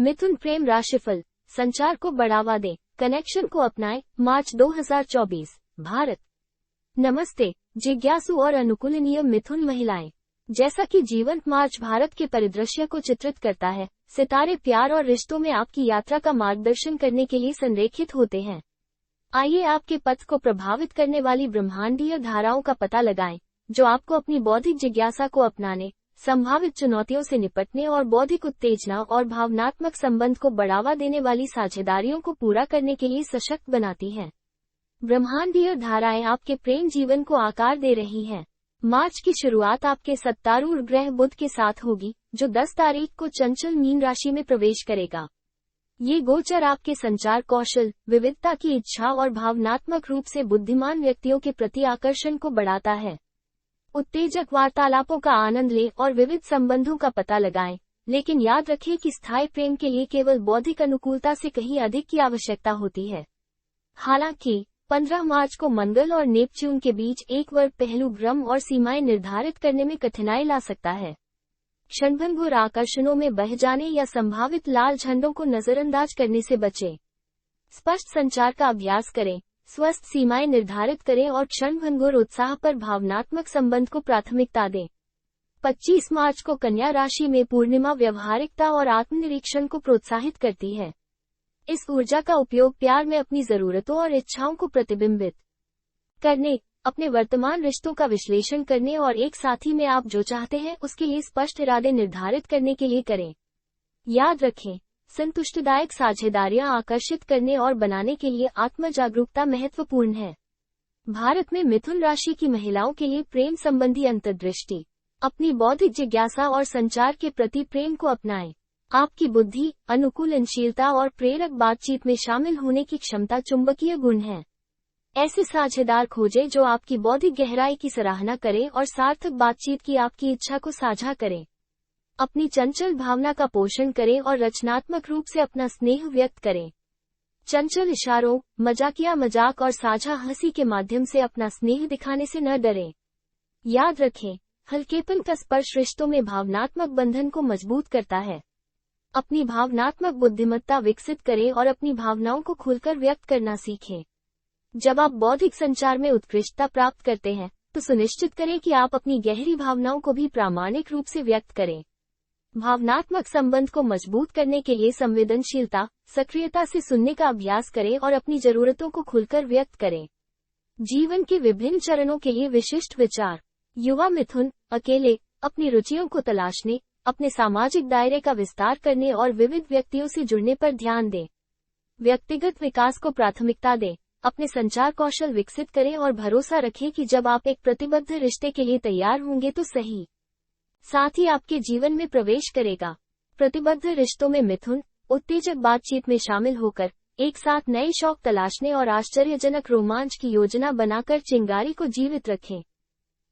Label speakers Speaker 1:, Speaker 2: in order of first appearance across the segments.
Speaker 1: मिथुन प्रेम राशिफल, संचार को बढ़ावा दें, कनेक्शन को अपनाएं। मार्च 2024, भारत। नमस्ते, जिज्ञासु और अनुकूलनीय मिथुन महिलाएं। जैसा कि जीवंत मार्च भारत के परिदृश्य को चित्रित करता है, सितारे प्यार और रिश्तों में आपकी यात्रा का मार्गदर्शन करने के लिए संरेखित होते हैं। आइए आपके पथ को प्रभावित करने वाली ब्रह्मांडीय धाराओं का पता लगाएं, जो आपको अपनी बौद्धिक जिज्ञासा को अपनाने, संभावित चुनौतियों से निपटने और बौद्धिक उत्तेजना और भावनात्मक संबंध को बढ़ावा देने वाली साझेदारियों को पूरा करने के लिए सशक्त बनाती हैं। ब्रह्मांडीय धाराएं आपके प्रेम जीवन को आकार दे रही हैं। मार्च की शुरुआत आपके सत्तारूढ़ ग्रह बुध के साथ होगी, जो 10 तारीख को चंचल मीन राशि में प्रवेश करेगा। ये गोचर आपके संचार कौशल, विविधता की इच्छा और भावनात्मक रूप से बुद्धिमान व्यक्तियों के प्रति आकर्षण को बढ़ाता है। उत्तेजक वार्तालापों का आनंद लें और विविध संबंधों का पता लगाएं, लेकिन याद रखें कि स्थायी प्रेम के लिए केवल बौद्धिक अनुकूलता से कहीं अधिक की आवश्यकता होती है। हालांकि 15 मार्च को मंगल और नेपच्यून के बीच एक वर्ग पहलू भ्रम और सीमाएं निर्धारित करने में कठिनाई ला सकता है। क्षणभंगुर आकर्षणों में बह जाने या संभावित लाल झंडों को नजरअंदाज करने से बचें। स्पष्ट संचार का अभ्यास करें, स्वस्थ सीमाएं निर्धारित करें और क्षणभंगुर उत्साह पर भावनात्मक संबंध को प्राथमिकता दें। 25 मार्च को कन्या राशि में पूर्णिमा व्यवहारिकता और आत्मनिरीक्षण को प्रोत्साहित करती है। इस ऊर्जा का उपयोग प्यार में अपनी जरूरतों और इच्छाओं को प्रतिबिंबित करने, अपने वर्तमान रिश्तों का विश्लेषण करने और एक साथी में आप जो चाहते हैं उसके लिए स्पष्ट इरादे निर्धारित करने के लिए करें। याद रखें, संतुष्टिदायक साझेदारियां आकर्षित करने और बनाने के लिए आत्म जागरूकता महत्वपूर्ण है। भारत में मिथुन राशि की महिलाओं के लिए प्रेम संबंधी अंतर्दृष्टि। अपनी बौद्धिक जिज्ञासा और संचार के प्रति प्रेम को अपनाएं। आपकी बुद्धि, अनुकूलनशीलता और प्रेरक बातचीत में शामिल होने की क्षमता चुंबकीय गुण है। ऐसे साझेदार खोजें जो आपकी बौद्धिक गहराई की सराहना करें और सार्थक बातचीत की आपकी इच्छा को साझा करें। अपनी चंचल भावना का पोषण करें और रचनात्मक रूप से अपना स्नेह व्यक्त करें। चंचल इशारों, मजाकिया मजाक और साझा हंसी के माध्यम से अपना स्नेह दिखाने से न डरें। याद रखें, हल्केपन का स्पर्श रिश्तों में भावनात्मक बंधन को मजबूत करता है। अपनी भावनात्मक बुद्धिमत्ता विकसित करें और अपनी भावनाओं को खुलकर व्यक्त करना सीखें। जब आप बौद्धिक संचार में उत्कृष्टता प्राप्त करते हैं, तो सुनिश्चित करें कि आप अपनी गहरी भावनाओं को भी प्रामाणिक रूप से व्यक्त करें। भावनात्मक संबंध को मजबूत करने के लिए संवेदनशीलता, सक्रियता से सुनने का अभ्यास करें और अपनी जरूरतों को खुलकर व्यक्त करें। जीवन के विभिन्न चरणों के लिए विशिष्ट विचार। युवा मिथुन, अकेले, अपनी रुचियों को तलाशने, अपने सामाजिक दायरे का विस्तार करने और विविध व्यक्तियों से जुड़ने पर ध्यान दें। व्यक्तिगत विकास को प्राथमिकता दें, अपने संचार कौशल विकसित करें और भरोसा रखें कि जब आप एक प्रतिबद्ध रिश्ते के लिए तैयार होंगे तो सही साथ ही आपके जीवन में प्रवेश करेगा। प्रतिबद्ध रिश्तों में मिथुन, उत्तेजक बातचीत में शामिल होकर, एक साथ नए शौक तलाशने और आश्चर्यजनक रोमांच की योजना बनाकर चिंगारी को जीवित रखें।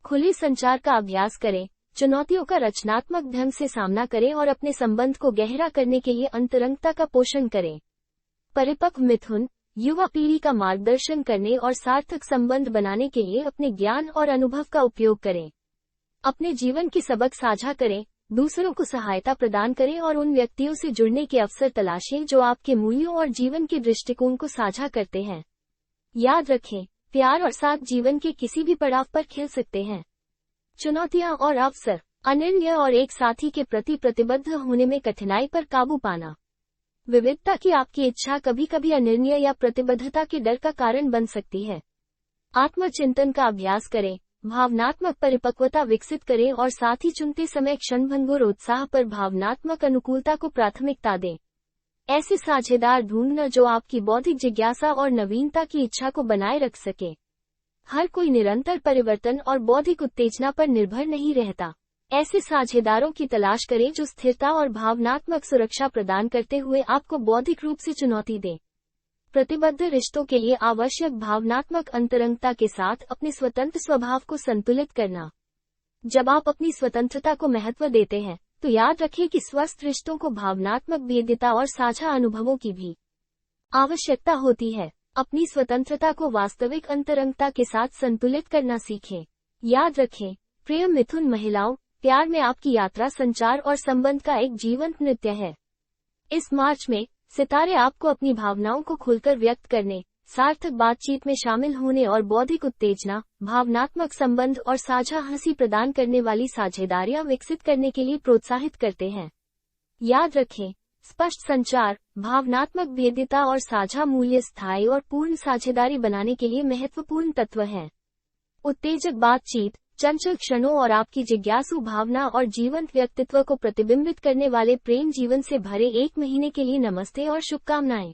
Speaker 1: खुले संचार का अभ्यास करें, चुनौतियों का रचनात्मक ढंग से सामना करें और अपने संबंध को गहरा करने के लिए अंतरंगता का पोषण करें। परिपक्व मिथुन, युवा पीढ़ी का मार्गदर्शन करने और सार्थक संबंध बनाने के लिए अपने ज्ञान और अनुभव का उपयोग करें। अपने जीवन की सबक साझा करें, दूसरों को सहायता प्रदान करें और उन व्यक्तियों से जुड़ने के अवसर तलाशें जो आपके मूल्यों और जीवन के दृष्टिकोण को साझा करते हैं। याद रखें, प्यार और साथ जीवन के किसी भी पड़ाव पर खिल सकते हैं। चुनौतियां और अवसर। अनिर्णय और एक साथी के प्रति प्रतिबद्ध होने में कठिनाई पर काबू पाना। विविधता की आपकी इच्छा कभी कभी अनिर्णय या प्रतिबद्धता के डर का कारण बन सकती है। आत्मचिंतन का अभ्यास करें, भावनात्मक परिपक्वता विकसित करें और साथी चुनते समय क्षणभंगुर उत्साह पर भावनात्मक अनुकूलता को प्राथमिकता दें। ऐसे साझेदार ढूंढना जो आपकी बौद्धिक जिज्ञासा और नवीनता की इच्छा को बनाए रख सके। हर कोई निरंतर परिवर्तन और बौद्धिक उत्तेजना पर निर्भर नहीं रहता। ऐसे साझेदारों की तलाश करें जो स्थिरता और भावनात्मक सुरक्षा प्रदान करते हुए आपको बौद्धिक रूप से चुनौती दें। प्रतिबद्ध रिश्तों के लिए आवश्यक भावनात्मक अंतरंगता के साथ अपने स्वतंत्र स्वभाव को संतुलित करना। जब आप अपनी स्वतंत्रता को महत्व देते हैं, तो याद रखें कि स्वस्थ रिश्तों को भावनात्मक भेद्यता और साझा अनुभवों की भी आवश्यकता होती है। अपनी स्वतंत्रता को वास्तविक अंतरंगता के साथ संतुलित करना सीखें। याद रखें, प्रिय मिथुन महिलाओं, प्यार में आपकी यात्रा संचार और संबंध का एक जीवंत नृत्य है। इस मार्च में सितारे आपको अपनी भावनाओं को खुलकर व्यक्त करने, सार्थक बातचीत में शामिल होने और बौद्धिक उत्तेजना, भावनात्मक संबंध और साझा हंसी प्रदान करने वाली साझेदारियां विकसित करने के लिए प्रोत्साहित करते हैं। याद रखें, स्पष्ट संचार, भावनात्मक भेद्यता और साझा मूल्य स्थायी और पूर्ण साझेदारी बनाने के लिए महत्वपूर्ण तत्व हैं। उत्तेजक बातचीत, चंचल क्षणों और आपकी जिज्ञासु भावना और जीवंत व्यक्तित्व को प्रतिबिंबित करने वाले प्रेम जीवन से भरे एक महीने के लिए नमस्ते और शुभकामनाएं।